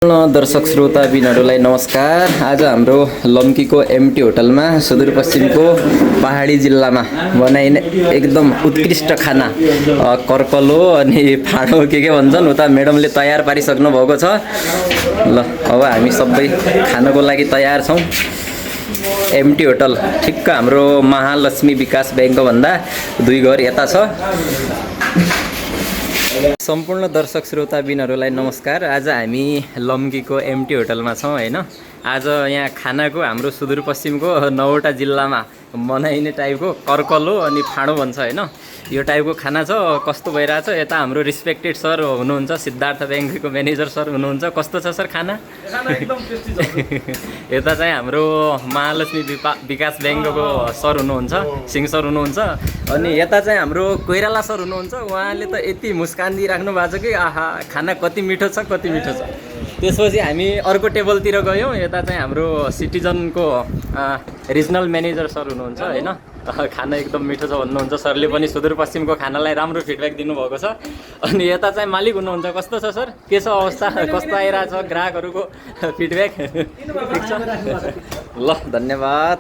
दर्शक श्रोताबिनहरूलाई नमस्कार। आज हाम्रो लम्कीको एमटी होटलमा सुदूरपश्चिमको पहाडी जिल्लामा बनाइने एकदम उत्कृष्ट खाना कर्कलो अनि फाँडो के भन्छन् उता म्याडमले तयार पारिसक्नु भएको छ। ल अब हामी सबै खानको लागि तयार छौँ। एमटी होटल ठिक्क हाम्रो महालक्ष्मी विकास ब्याङ्कको भन्दा 2 घर यता छ। सम्पूर्ण दर्शक श्रोताबिनहरूलाई नमस्कार। आज हामी लम्कीको एमटी होटलमा छौँ हैन। आज यहाँ खानाको हाम्रो सुदूरपश्चिमको 9वटा जिल्लामा बनाइने टाइपको कर्कलो अनि फाँडो भन्छ हैन, यो टाइपको खाना छ। कस्तो भइरहेछ यता हाम्रो रिस्पेक्टेड सर हुनुहुन्छ, सिद्धार्थ ब्याङ्कको म्यानेजर सर हुनुहुन्छ। कस्तो छ सर खाना? एकदम टेस्टी छ। यता चाहिँ हाम्रो महालक्ष्मी विकास ब्याङ्कको सर हुनुहुन्छ, सिंह सर हुनुहुन्छ। अनि यता चाहिँ हाम्रो कोइराला सर हुनुहुन्छ। उहाँले त यति मुस्कान दिइराख्नु भएको छ कि आहा खाना कति मिठो छ, कति मिठो छ। त्यसपछि हामी अर्को टेबलतिर गयौँ। यता चाहिँ हाम्रो सिटिजनको रिजनल म्यानेजर सर हुनुहुन्छ हैन। खाना एकदम मिठो छ भन्नुहुन्छ सरले पनि। सुदूरपश्चिमको खानालाई राम्रो फिडब्याक दिनुभएको छ। अनि यता चाहिँ मालिक हुनुहुन्छ। कस्तो छ सर, के छ अवस्था, कस्तो आइरहेछ ग्राहकहरूको फिडब्याक? ठिक छ ल, धन्यवाद।